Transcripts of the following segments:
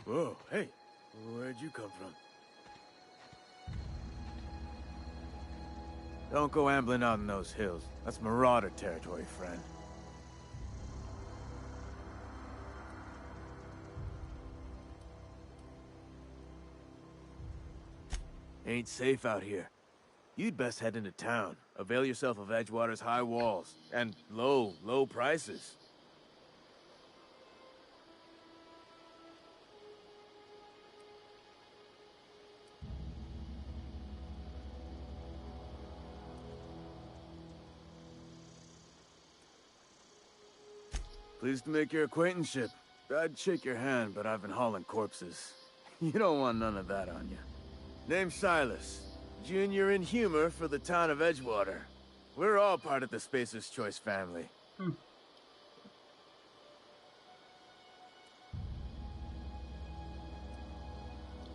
Whoa, hey, where'd you come from? Don't go ambling out in those hills. That's marauder territory, friend. Ain't safe out here. You'd best head into town. Avail yourself of Edgewater's high walls. And low prices. Pleased to make your acquaintanceship. I'd shake your hand, but I've been hauling corpses. You don't want none of that on you. Name's Silas. Junior in humor for the town of Edgewater. We're all part of the Spacer's Choice family.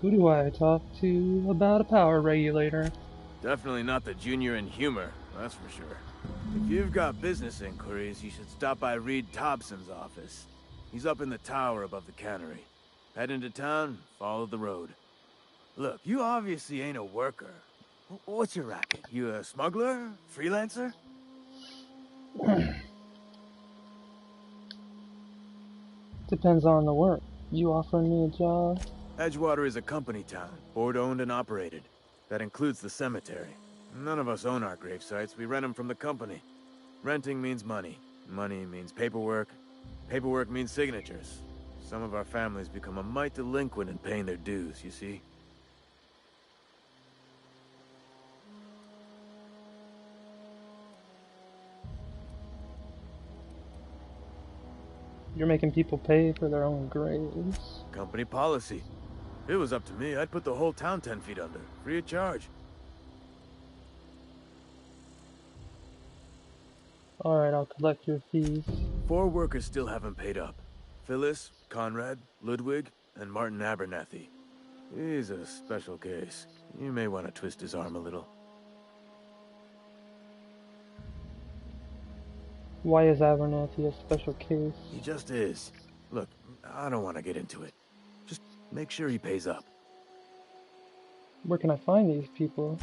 Who do I talk to about a power regulator? Definitely not the junior in humor, that's for sure. If you've got business inquiries, you should stop by Reed Thompson's office. He's up in the tower above the cannery. Head into town, follow the road. Look, you obviously ain't a worker. What's your racket? You a smuggler? Freelancer? Depends on the work. You offering me a job? Edgewater is a company town, board-owned and operated. That includes the cemetery. None of us own our grave sites, we rent them from the company. Renting means money. Money means paperwork. Paperwork means signatures. Some of our families become a mite delinquent in paying their dues, you see? You're making people pay for their own graves. Company policy. If it was up to me, I'd put the whole town 10 feet under, free of charge. Alright, I'll collect your fees. 4 workers still haven't paid up. Phyllis, Conrad, Ludwig, and Martin Abernathy. He's a special case. You may want to twist his arm a little. Why is Abernathy a special case? He just is. Look, I don't want to get into it. Just make sure he pays up. Where can I find these people?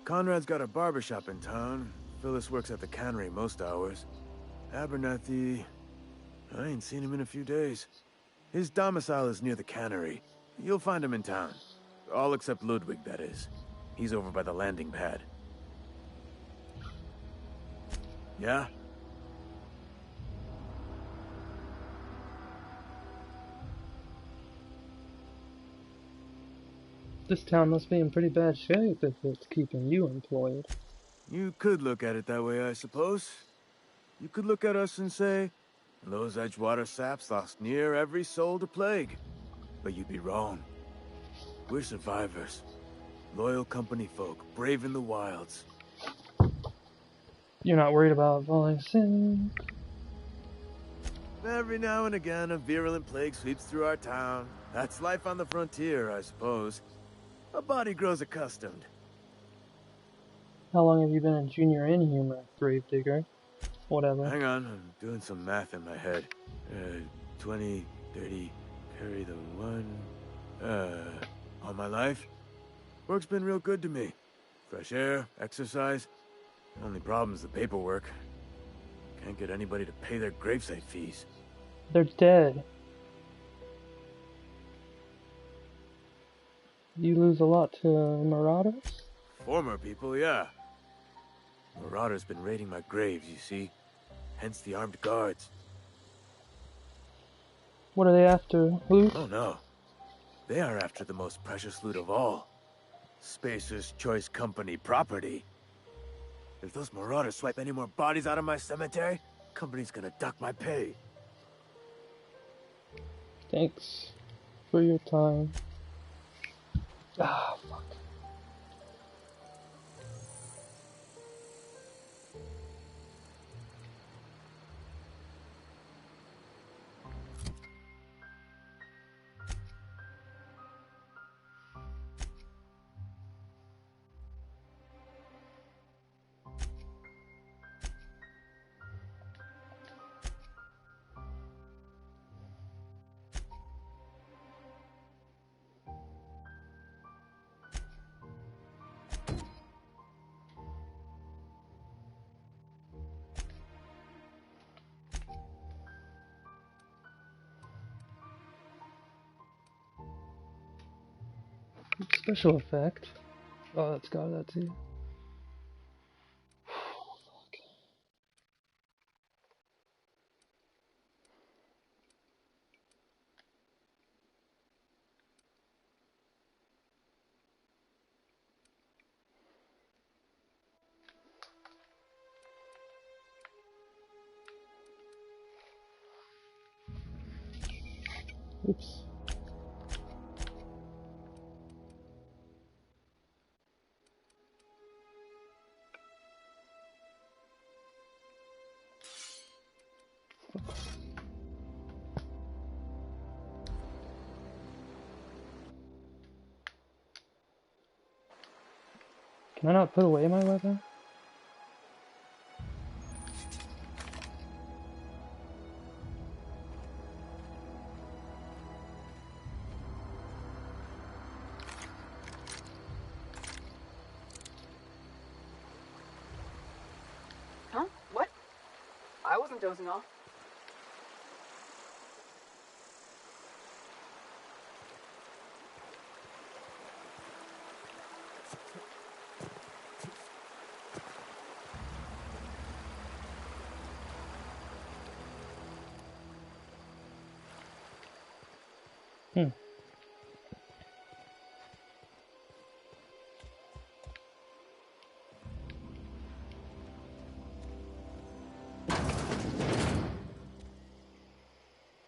Conrad's got a barbershop in town. Phyllis works at the cannery most hours. Abernathy... I ain't seen him in a few days. His domicile is near the cannery. You'll find him in town. All except Ludwig, that is. He's over by the landing pad. Yeah? This town must be in pretty bad shape if it's keeping you employed. You could look at it that way, I suppose. You could look at us and say, those Edgewater saps lost near every soul to plague. But you'd be wrong. We're survivors. Loyal company folk, brave in the wilds. You're not worried about falling sick? Every now and again, a virulent plague sweeps through our town. That's life on the frontier, I suppose. A body grows accustomed. How long have you been a junior in humor, gravedigger? Whatever. Hang on, I'm doing some math in my head. 20, 30, carry the 1... all my life? Work's been real good to me. Fresh air, exercise. Only problem's the paperwork. Can't get anybody to pay their gravesite fees. They're dead. You lose a lot to marauders? Former people, yeah. Marauders been raiding my graves, you see. Hence the armed guards. What are they after, loot? Oh no. They are after the most precious loot of all. Spacer's Choice Company property. If those marauders swipe any more bodies out of my cemetery, company's gonna duck my pay. Thanks for your time. Ah, fuck. Special effect. Oh, that's got that too. Oops. Can I not put away my weapon? Huh? What? I wasn't dozing off. Hmm.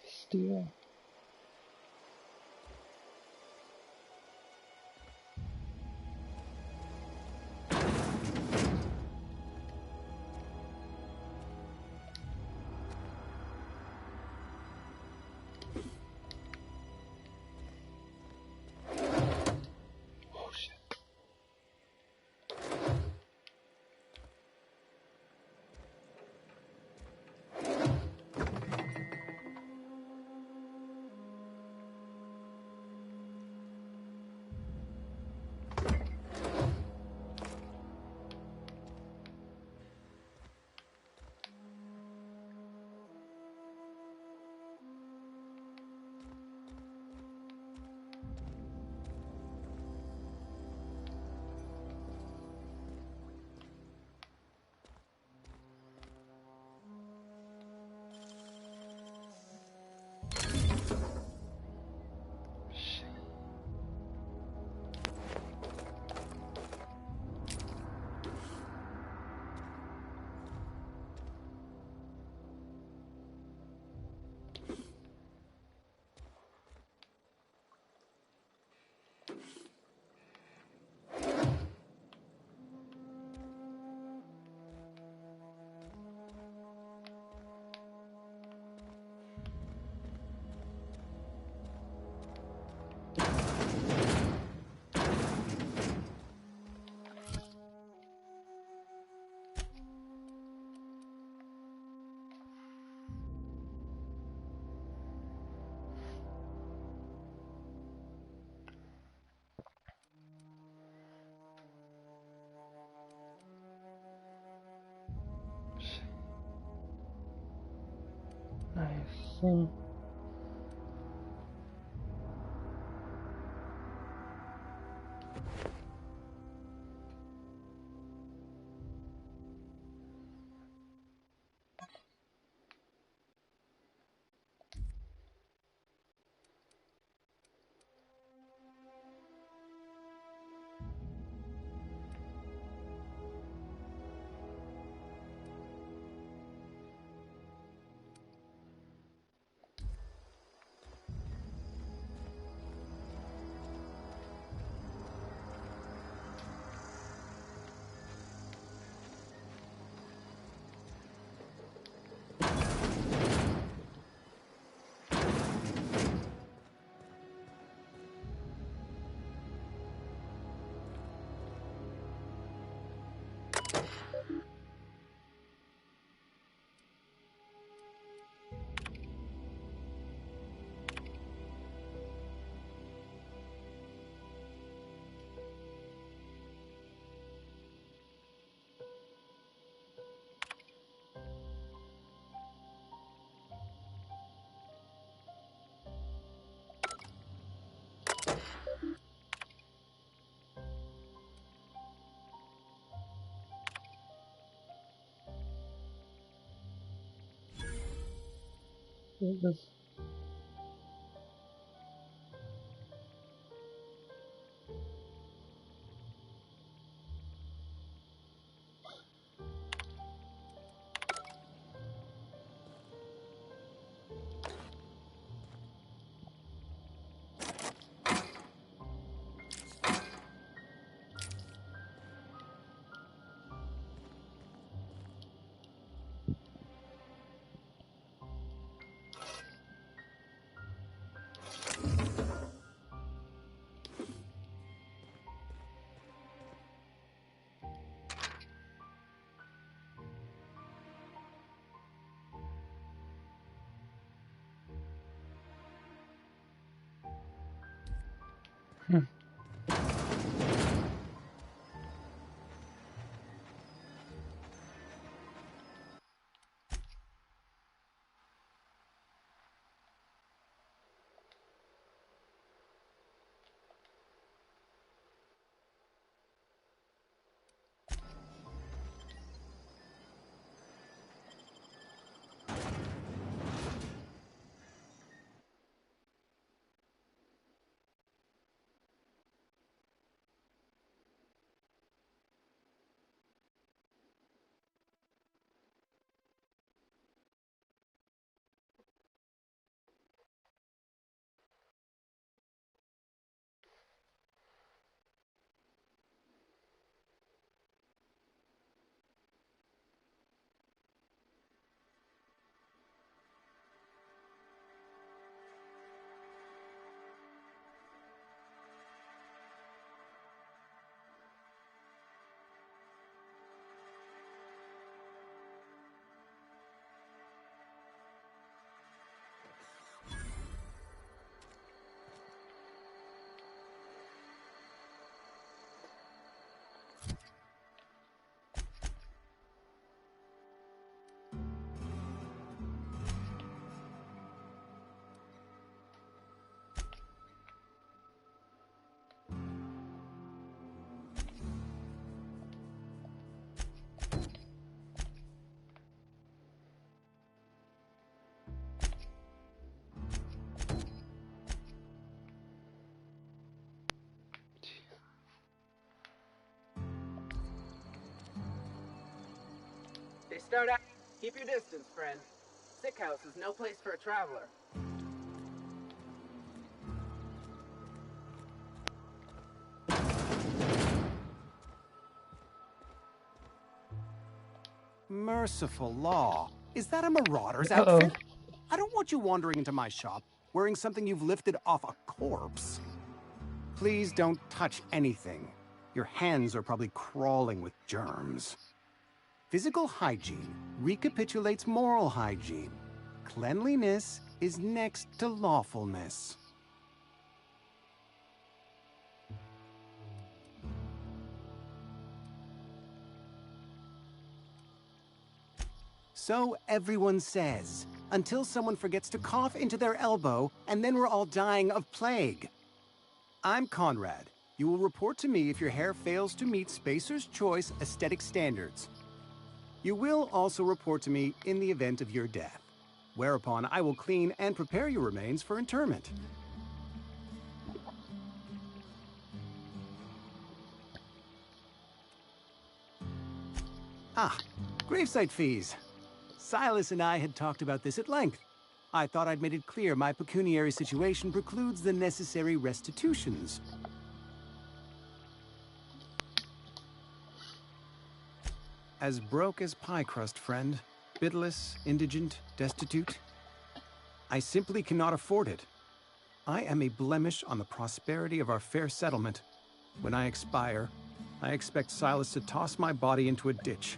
Steel. Oh shit. Nice. Goodness. They start out. Keep your distance, friend. Sick house is no place for a traveler. Merciful law. Is that a marauder's Uh-oh. outfit? I don't want you wandering into my shop wearing something you've lifted off a corpse. Please don't touch anything. Your hands are probably crawling with germs. Physical hygiene recapitulates moral hygiene. Cleanliness is next to lawfulness. So everyone says, until someone forgets to cough into their elbow, and then we're all dying of plague. I'm Conrad. You will report to me if your hair fails to meet Spacer's Choice aesthetic standards. You will also report to me in the event of your death, whereupon I will clean and prepare your remains for interment. Ah, gravesite fees. Silas and I had talked about this at length. I thought I'd made it clear my pecuniary situation precludes the necessary restitutions. As broke as pie crust, friend. Bidless, indigent, destitute. I simply cannot afford it. I am a blemish on the prosperity of our fair settlement. When I expire, I expect Silas to toss my body into a ditch.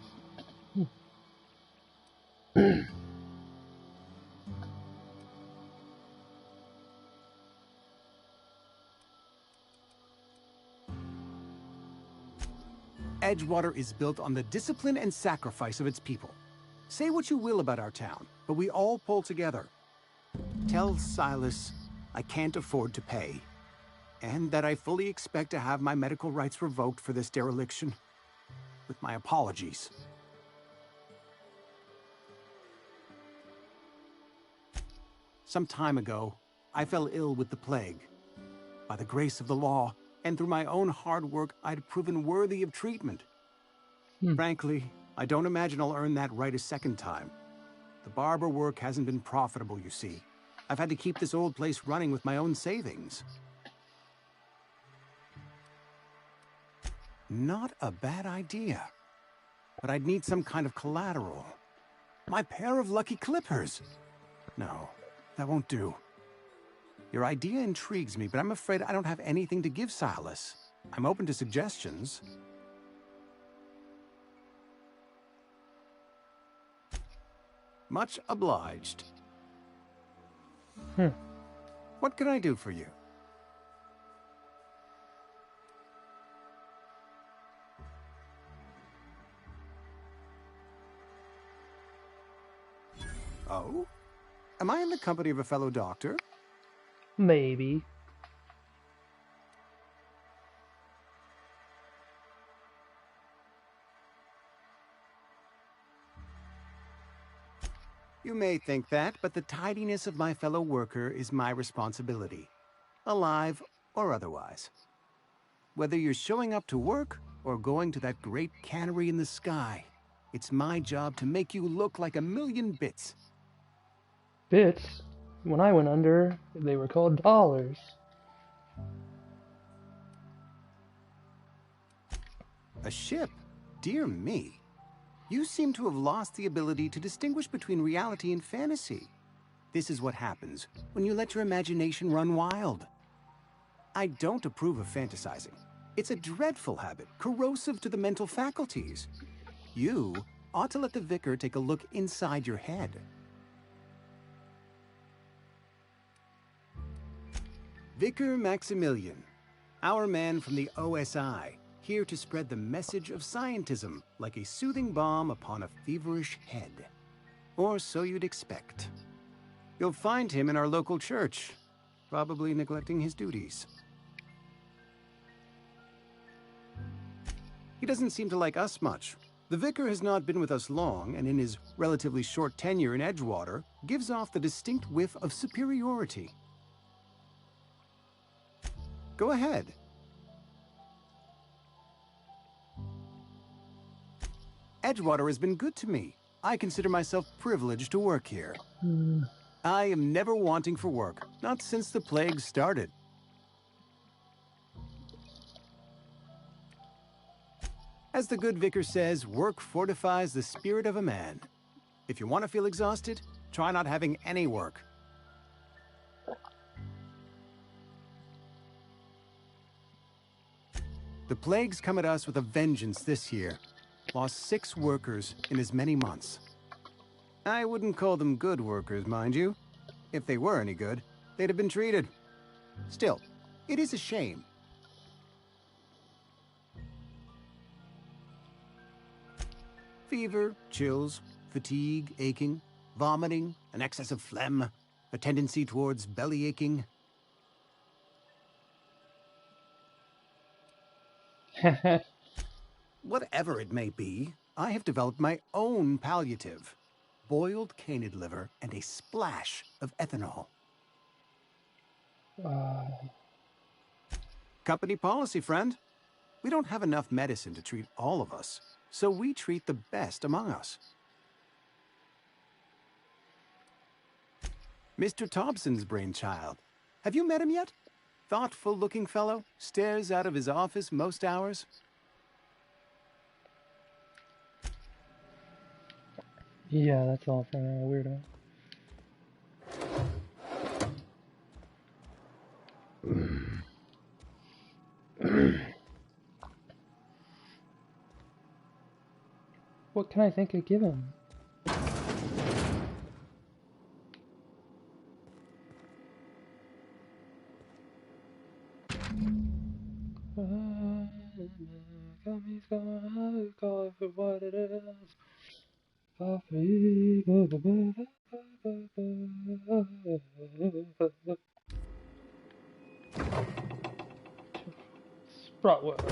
Edgewater is built on the discipline and sacrifice of its people. Say what you will about our town, but we all pull together. Tell Silas I can't afford to pay, and that I fully expect to have my medical rights revoked for this dereliction. With my apologies. Some time ago, I fell ill with the plague. By the grace of the law, and through my own hard work, I'd proven worthy of treatment. Frankly, I don't imagine I'll earn that right a second time. The barber work hasn't been profitable, you see. I've had to keep this old place running with my own savings. Not a bad idea. But I'd need some kind of collateral. My pair of lucky clippers! No, that won't do. Your idea intrigues me, but I'm afraid I don't have anything to give Silas. I'm open to suggestions. Much obliged. What can I do for you? Oh? Am I in the company of a fellow doctor? Maybe. You may think that, but the tidiness of my fellow worker is my responsibility. Alive or otherwise. Whether you're showing up to work or going to that great cannery in the sky, it's my job to make you look like a million bits. Bits? When I went under, they were called dollars. A ship? Dear me. You seem to have lost the ability to distinguish between reality and fantasy. This is what happens when you let your imagination run wild. I don't approve of fantasizing. It's a dreadful habit, corrosive to the mental faculties. You ought to let the vicar take a look inside your head. Vicar Maximilian, our man from the OSI, here to spread the message of scientism like a soothing balm upon a feverish head. Or so you'd expect. You'll find him in our local church, probably neglecting his duties. He doesn't seem to like us much. The vicar has not been with us long, and in his relatively short tenure in Edgewater, gives off the distinct whiff of superiority. Go ahead. Edgewater has been good to me. I consider myself privileged to work here. I am never wanting for work, not since the plague started. As the good vicar says, work fortifies the spirit of a man. If you want to feel exhausted, try not having any work. The plague's come at us with a vengeance this year. Lost 6 workers in as many months. I wouldn't call them good workers, mind you. If they were any good, they'd have been treated. Still, it is a shame. Fever, chills, fatigue, aching, vomiting, an excess of phlegm, a tendency towards belly aching. Whatever it may be, I have developed my own palliative. Boiled canid liver and a splash of ethanol. Company policy, friend. We don't have enough medicine to treat all of us, so we treat the best among us. Mr. Thompson's brainchild. Have you met him yet? Thoughtful-looking fellow, stares out of his office most hours. Yeah, that's all for now, weirdo. What can I think of giving? Company's gonna call it for what it is. For free. Bratwurst.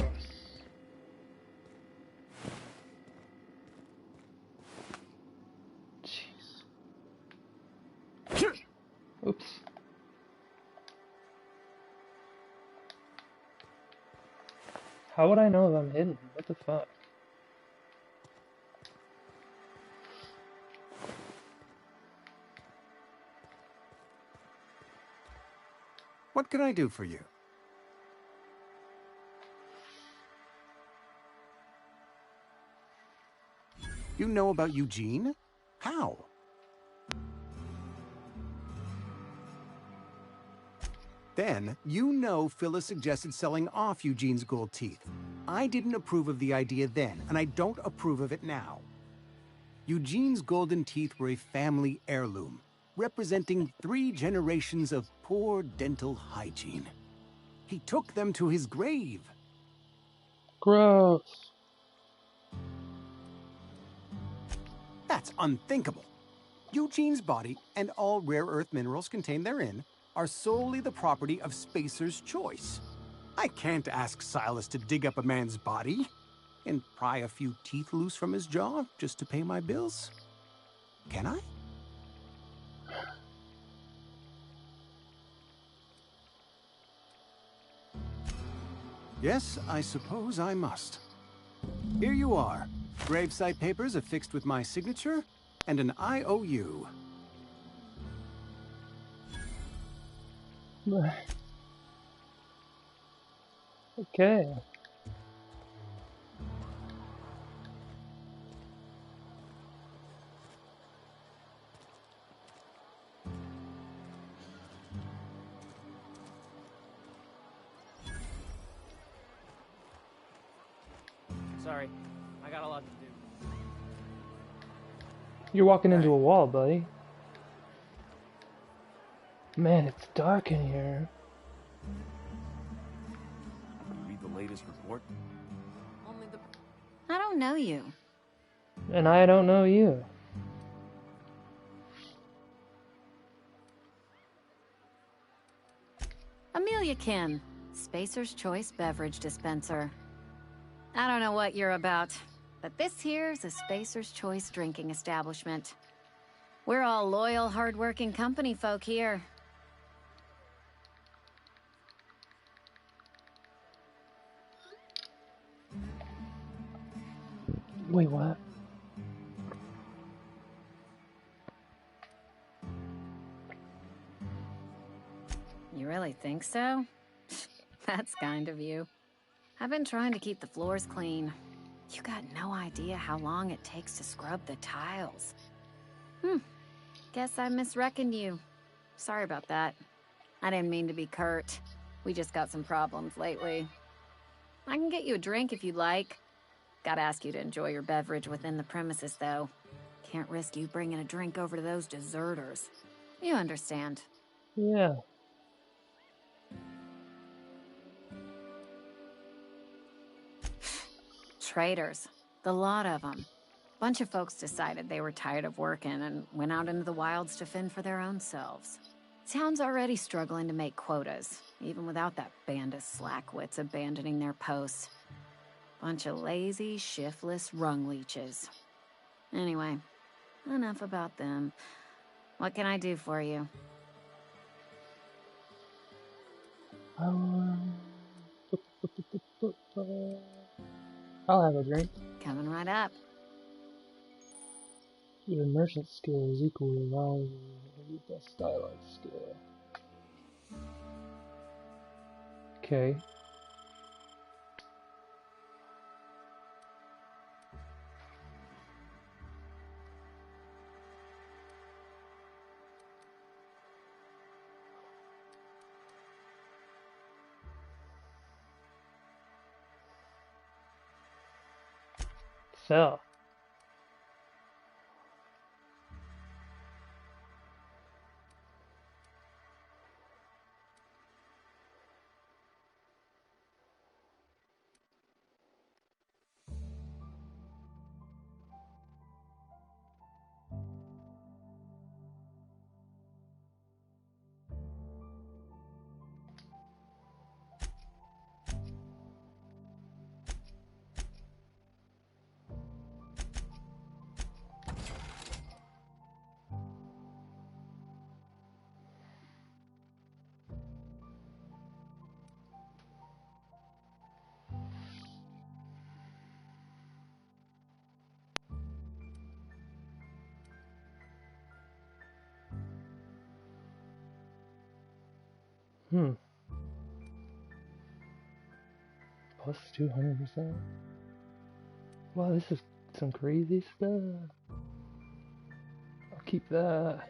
Jeez. Oof. How would I know if I'm hidden? What the fuck? What can I do for you? You know about Eugene? How? Then, you know Phyllis suggested selling off Eugene's gold teeth. I didn't approve of the idea then, and I don't approve of it now. Eugene's golden teeth were a family heirloom, representing 3 generations of poor dental hygiene. He took them to his grave. Gross. That's unthinkable. Eugene's body and all rare earth minerals contained therein are solely the property of Spacer's choice. I can't ask Silas to dig up a man's body and pry a few teeth loose from his jaw just to pay my bills. Can I? Yes, I suppose I must. Here you are. Gravesite papers affixed with my signature and an IOU. Okay. Sorry, I got a lot to do. You're walking into a wall, buddy. Man, it's dark in here. Read the latest report. I don't know you. And I don't know you. Amelia Kim, Spacer's Choice Beverage Dispenser. I don't know what you're about, but this here's a Spacer's Choice drinking establishment. We're all loyal, hard-working company folk here. Wait, what? You really think so? That's kind of you. I've been trying to keep the floors clean. You got no idea how long it takes to scrub the tiles. Guess I misreckoned you. Sorry about that. I didn't mean to be curt. We just got some problems lately. I can get you a drink if you'd like. Gotta ask you to enjoy your beverage within the premises, though. Can't risk you bringing a drink over to those deserters. You understand. Yeah. Traitors. The lot of them. Bunch of folks decided they were tired of working and went out into the wilds to fend for their own selves. Town's already struggling to make quotas, even without that band of slackwits abandoning their posts. Bunch of lazy, shiftless rung leeches. Anyway, enough about them. What can I do for you? I'll have a drink. Coming right up. Your merchant skill is equally valuable with that stylized skill. Okay. So. Plus 200%. Wow, this is some crazy stuff. I'll keep that.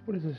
What is this?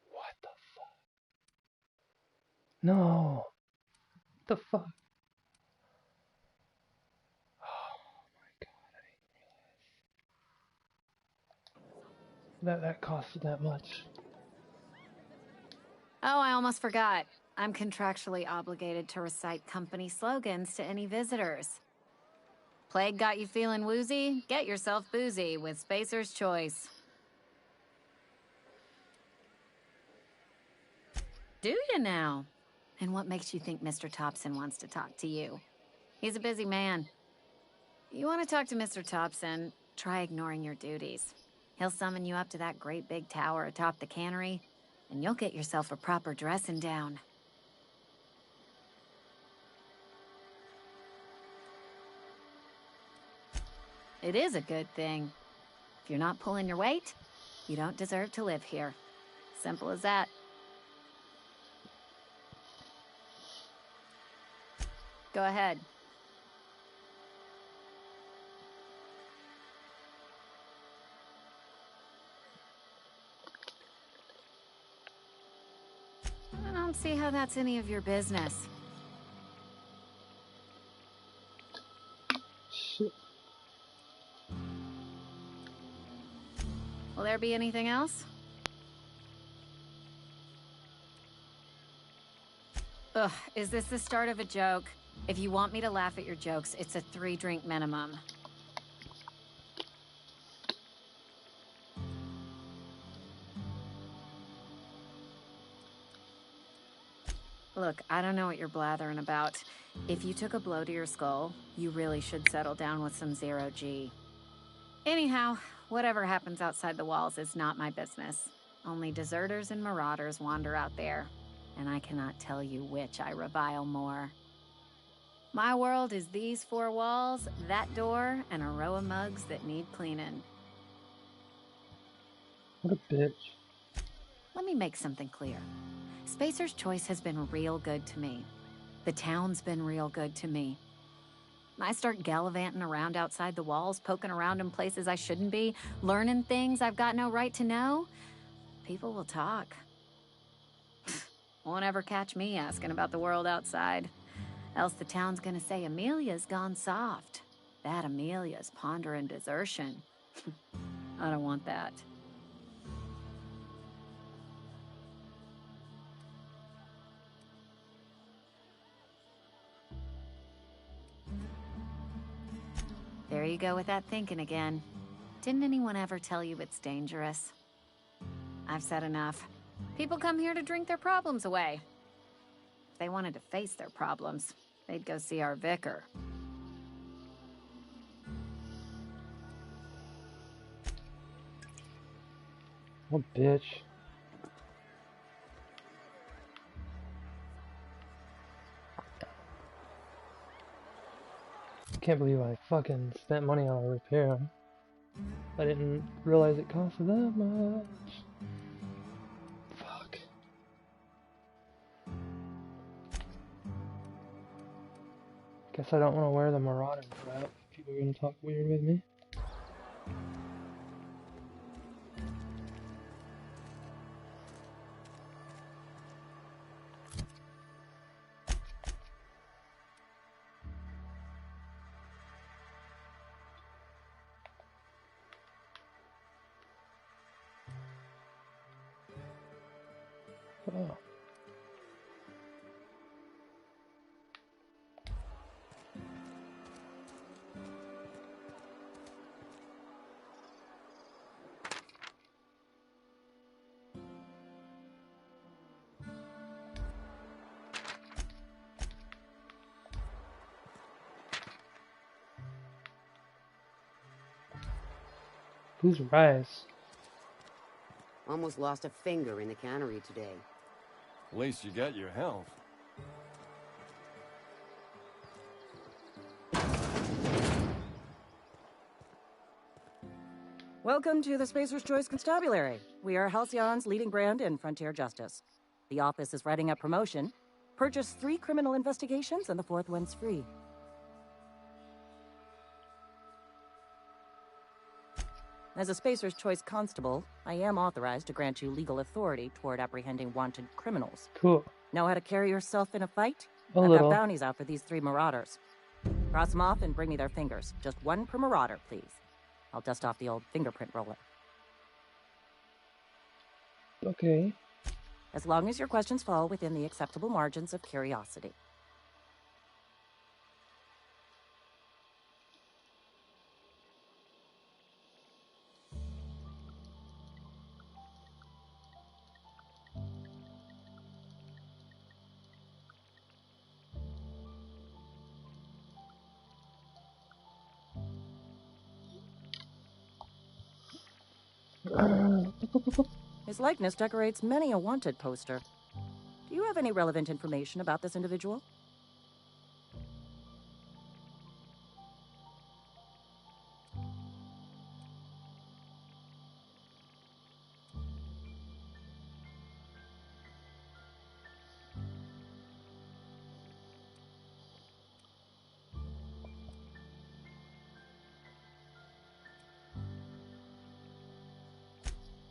What the fuck? No. What the fuck? Oh my god, I didn't realize that costed that much. Oh, I almost forgot. I'm contractually obligated to recite company slogans to any visitors. Plague got you feeling woozy? Get yourself boozy with Spacer's Choice. Do you now? And what makes you think Mr. Thompson wants to talk to you? He's a busy man. You want to talk to Mr. Thompson, try ignoring your duties. He'll summon you up to that great big tower atop the cannery, and you'll get yourself a proper dressing down. It is a good thing. If you're not pulling your weight, you don't deserve to live here. Simple as that. Go ahead. I don't see how that's any of your business. Shit. Will there be anything else? Ugh, is this the start of a joke? If you want me to laugh at your jokes, it's a 3-drink minimum. Look, I don't know what you're blathering about. If you took a blow to your skull, you really should settle down with some zero-G. Anyhow, whatever happens outside the walls is not my business. Only deserters and marauders wander out there, and I cannot tell you which I revile more. My world is these 4 walls, that door, and a row of mugs that need cleaning. What a bitch. Let me make something clear. Spacer's Choice has been real good to me. The town's been real good to me. I start gallivanting around outside the walls, poking around in places I shouldn't be, learning things I've got no right to know. People will talk. Won't ever catch me asking about the world outside. Else the town's gonna say Amelia's gone soft. That Amelia's pondering desertion. I don't want that. There you go with that thinking again. Didn't anyone ever tell you it's dangerous? I've said enough. People come here to drink their problems away. If they wanted to face their problems, they'd go see our vicar. Oh, bitch. Can't believe I fucking spent money on a repair. I didn't realize it costed that much. Fuck. Guess I don't want to wear the Marauder crap. People are gonna talk weird with me. Oh. Who's Rice? Almost lost a finger in the cannery today. At least you got your health. Welcome to the Spacer's Choice Constabulary. We are Halcyon's leading brand in frontier justice. The office is writing up promotion. Purchase 3 criminal investigations and the 4th one's free. As a Spacer's Choice Constable, I am authorized to grant you legal authority toward apprehending wanted criminals. Cool. Know how to carry yourself in a fight? A I've little. got bounties out for these 3 marauders. Cross them off and bring me their fingers. Just 1 per marauder, please. I'll dust off the old fingerprint roller. Okay. As long as your questions fall within the acceptable margins of curiosity. His likeness decorates many a wanted poster. Do you have any relevant information about this individual?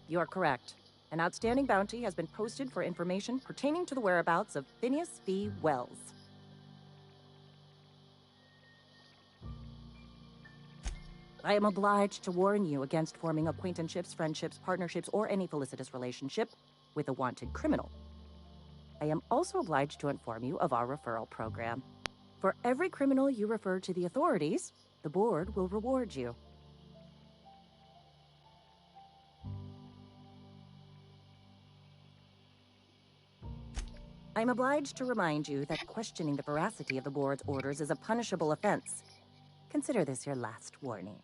You are correct. An outstanding bounty has been posted for information pertaining to the whereabouts of Phineas V. Wells. I am obliged to warn you against forming acquaintanceships, friendships, partnerships, or any felicitous relationship with a wanted criminal. I am also obliged to inform you of our referral program. For every criminal you refer to the authorities, the board will reward you. I'm obliged to remind you that questioning the veracity of the board's orders is a punishable offense. Consider this your last warning.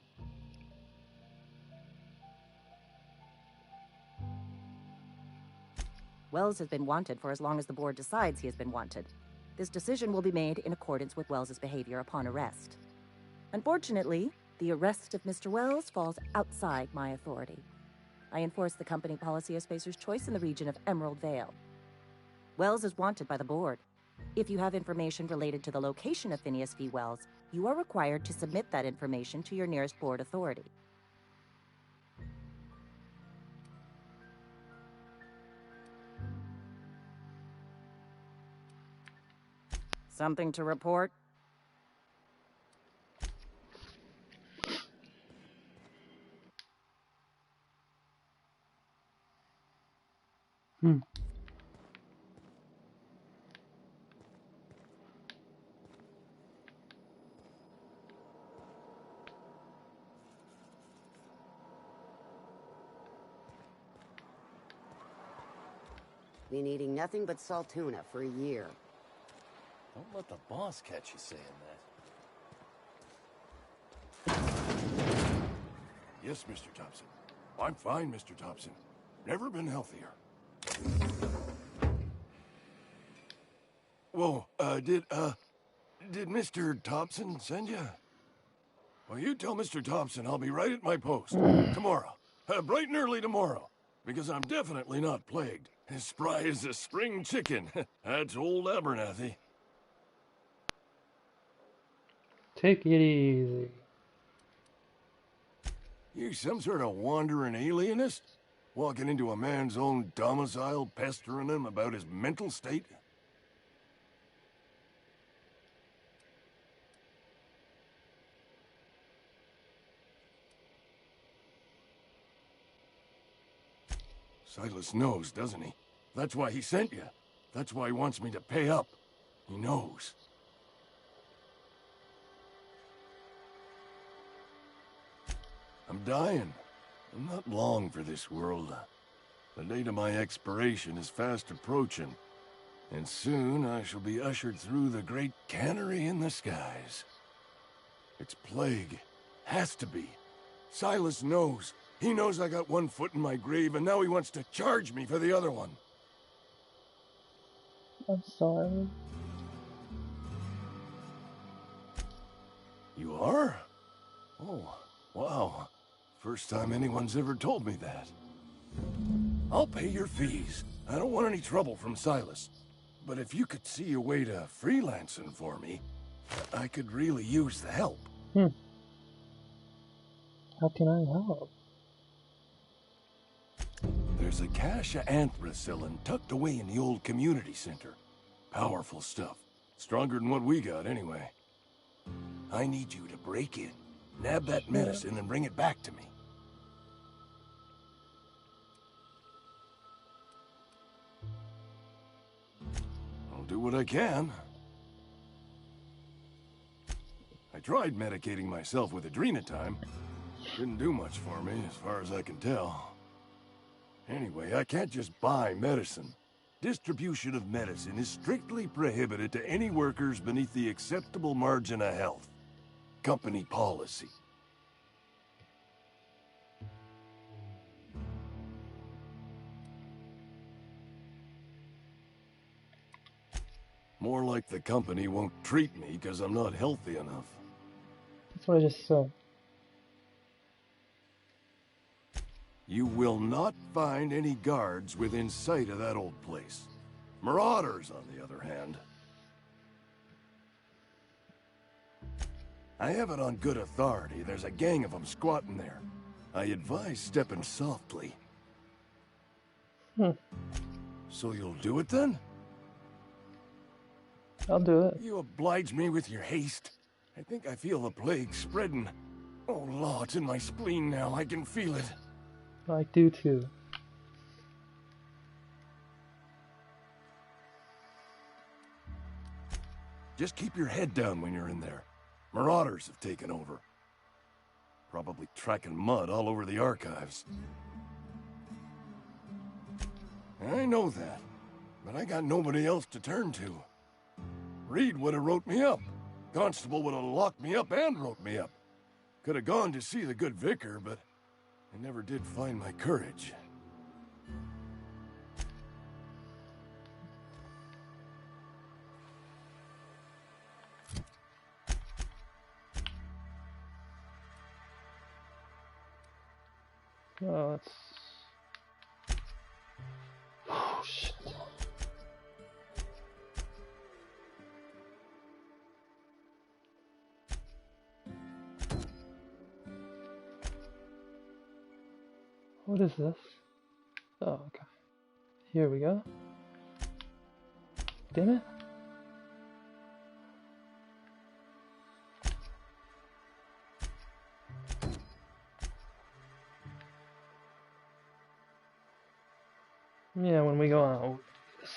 Wells has been wanted for as long as the board decides he has been wanted. This decision will be made in accordance with Wells's behavior upon arrest. Unfortunately, the arrest of Mr. Wells falls outside my authority. I enforce the company policy of Spacer's Choice in the region of Emerald Vale. Wells is wanted by the board. If you have information related to the location of Phineas V. Wells, you are required to submit that information to your nearest board authority. Something to report? Been eating nothing but salt tuna for a year. Don't let the boss catch you saying that. Yes, Mr. Thompson. I'm fine, Mr. Thompson. Never been healthier. Whoa, did Mr. Thompson send you? Well, you tell Mr. Thompson I'll be right at my post. Tomorrow. Bright and early tomorrow. Because I'm definitely not plagued. As spry as a spring chicken. That's old Abernathy. Take it easy. You some sort of wandering alienist? Walking into a man's own domicile, pestering him about his mental state? Silas knows, doesn't he? That's why he sent you. That's why he wants me to pay up. He knows. I'm dying. I'm not long for this world. The date of my expiration is fast approaching. And soon I shall be ushered through the great cannery in the skies. It's plague. Has to be. Silas knows. He knows I got one foot in my grave, and now he wants to charge me for the other one. I'm sorry. You are? Oh, wow. First time anyone's ever told me that. I'll pay your fees. I don't want any trouble from Silas. But if you could see a way to freelancing for me, I could really use the help. How can I help? There's a cache of anthracillin tucked away in the old community center. Powerful stuff. Stronger than what we got, anyway. I need you to break in, nab that medicine, and bring it back to me. I'll do what I can. I tried medicating myself with adrenatime. Didn't do much for me, as far as I can tell. Anyway, I can't just buy medicine. Distribution of medicine is strictly prohibited to any workers beneath the acceptable margin of health. Company policy. More like the company won't treat me because I'm not healthy enough. That's what I just said. You will not find any guards within sight of that old place. Marauders, on the other hand. I have it on good authority. There's a gang of them squatting there. I advise stepping softly. So you'll do it then? I'll do it. You oblige me with your haste. I think I feel the plague spreading. Oh, Law, it's in my spleen now. I can feel it. I do too. Just keep your head down when you're in there. Marauders have taken over. Probably tracking mud all over the archives. I know that, but I got nobody else to turn to. Reed would have wrote me up. Constable would have locked me up and wrote me up. Could have gone to see the good vicar, but I never did find my courage. Oh, it's... Oh, shit. What is this? Oh, okay. Here we go. Damn it. Yeah, when we go out, we'll do this.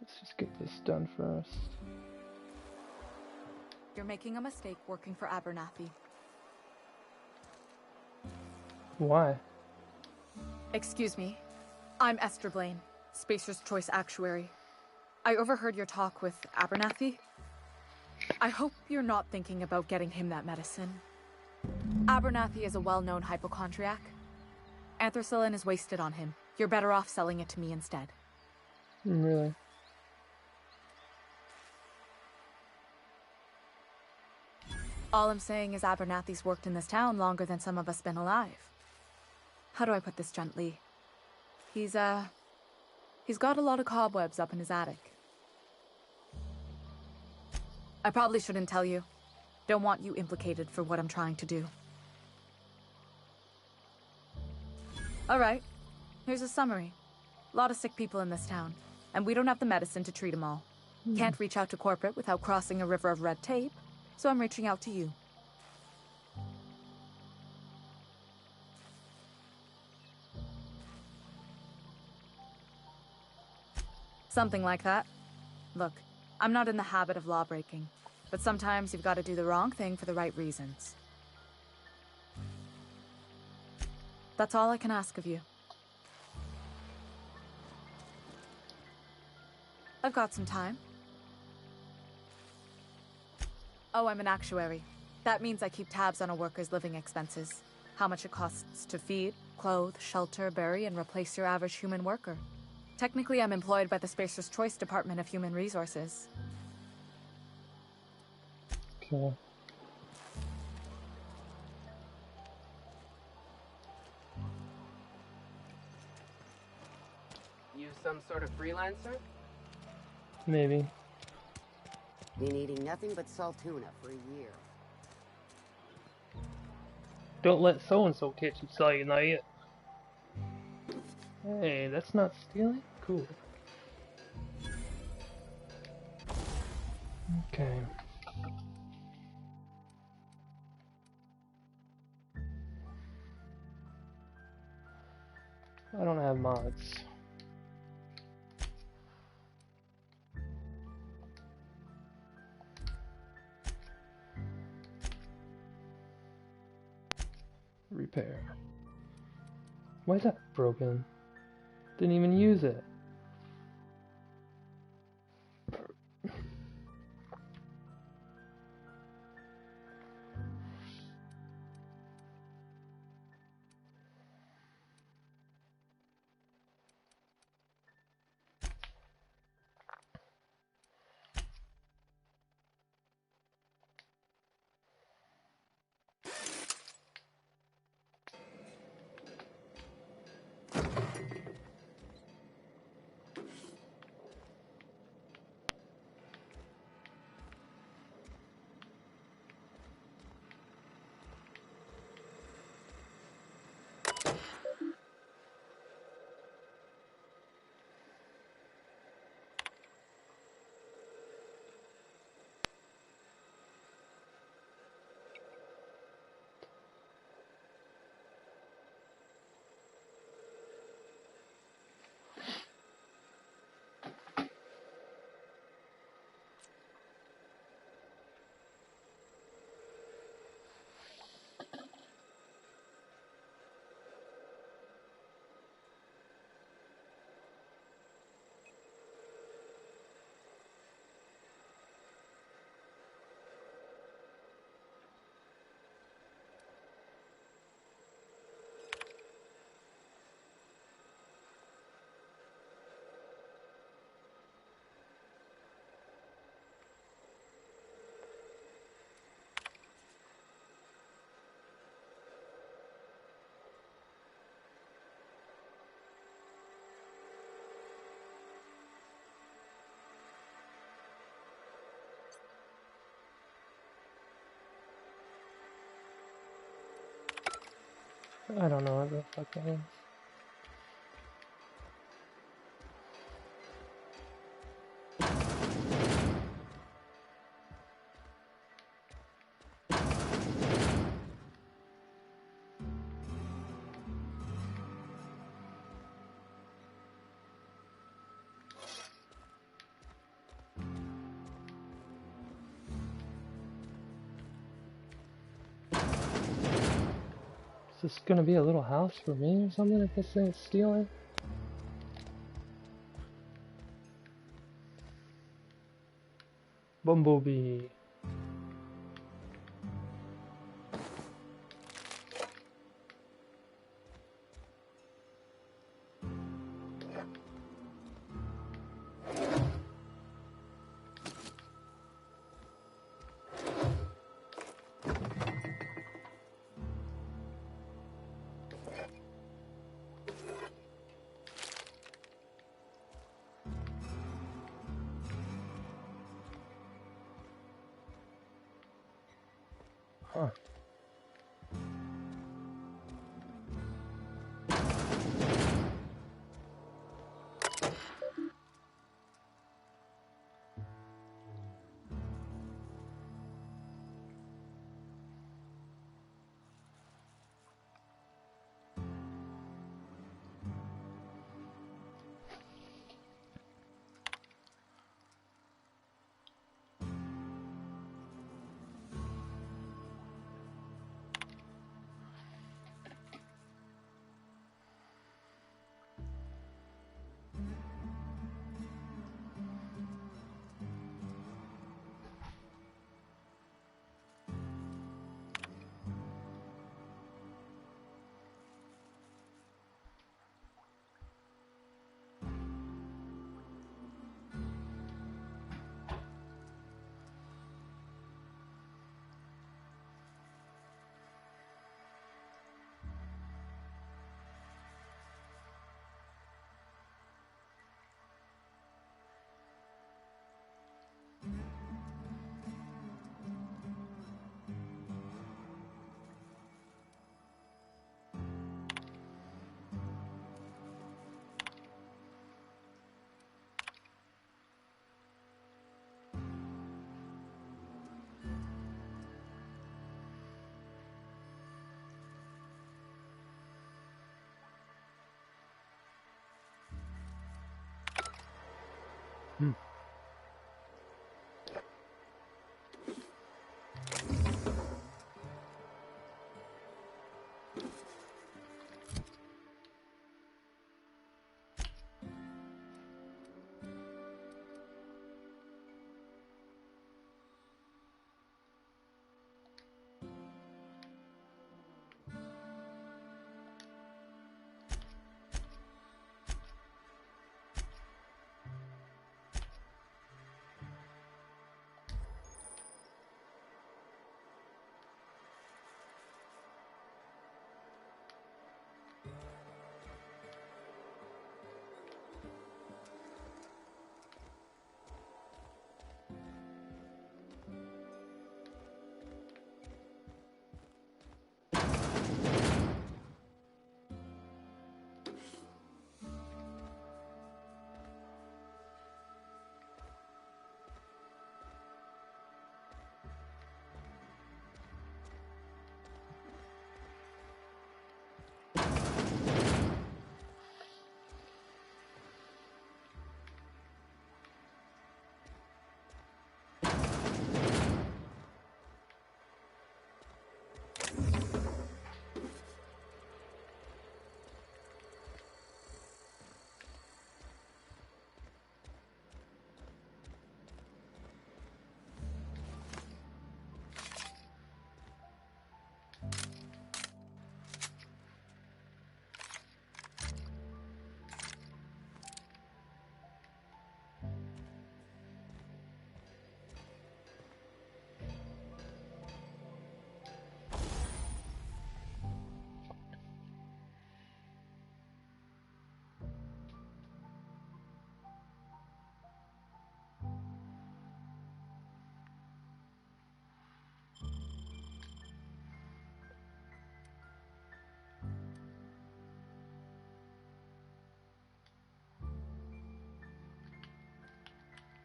Let's just get this done first. You're making a mistake working for Abernathy. Why? Excuse me. I'm Esther Blaine, Spacer's Choice Actuary. I overheard your talk with Abernathy. I hope you're not thinking about getting him that medicine. Abernathy is a well-known hypochondriac. Anthracillin is wasted on him. You're better off selling it to me instead. Really? All I'm saying is Abernathy's worked in this town longer than some of us been alive. How do I put this gently? He's got a lot of cobwebs up in his attic. I probably shouldn't tell you. Don't want you implicated for what I'm trying to do. Alright, here's a summary. A lot of sick people in this town, and we don't have the medicine to treat them all. Can't reach out to corporate without crossing a river of red tape, so I'm reaching out to you. Something like that. Look, I'm not in the habit of law breaking, but sometimes you've got to do the wrong thing for the right reasons. That's all I can ask of you. I've got some time. Oh, I'm an actuary. That means I keep tabs on a worker's living expenses. How much it costs to feed, clothe, shelter, bury, and replace your average human worker. Technically, I'm employed by the Spacer's Choice Department of Human Resources. Okay. You some sort of freelancer? Maybe. Been eating nothing but salt tuna for a year. Don't let so-and-so catch you cyanide. Hey, that's not stealing? Cool. Okay. I don't have mods. Repair. Why is that broken? Didn't even use it. I don't know what the fuck that is. this gonna be a little house for me or something if this thing's stealing? Bumblebee. Huh.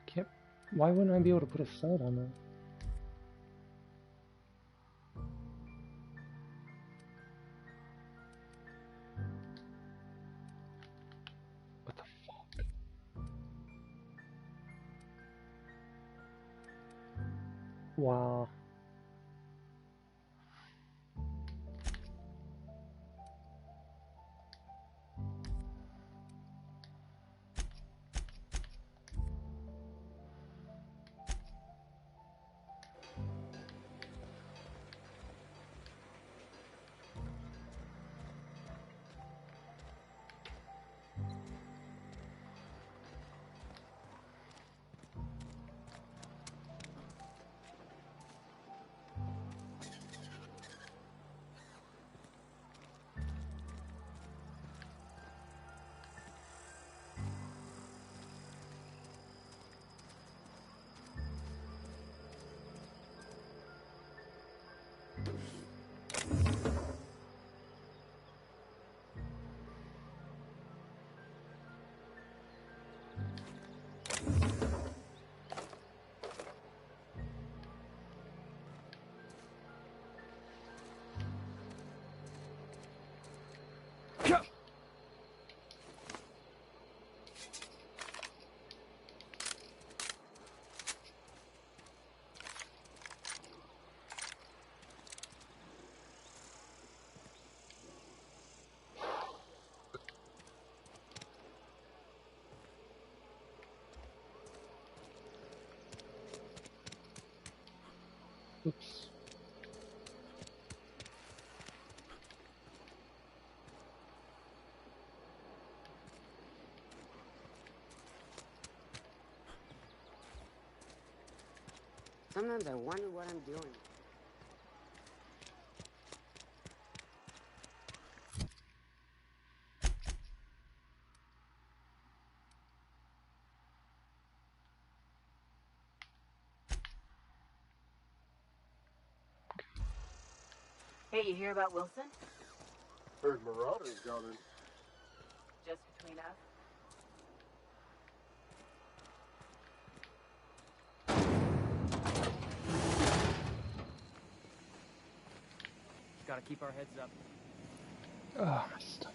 Can't. Why wouldn't I be able to put a sight on that? What the fuck? Wow. Oops. Sometimes I wonder what I'm doing. Hey, you hear about Wilson? Heard marauders coming. Just between us? Gotta keep our heads up. Ah, missed.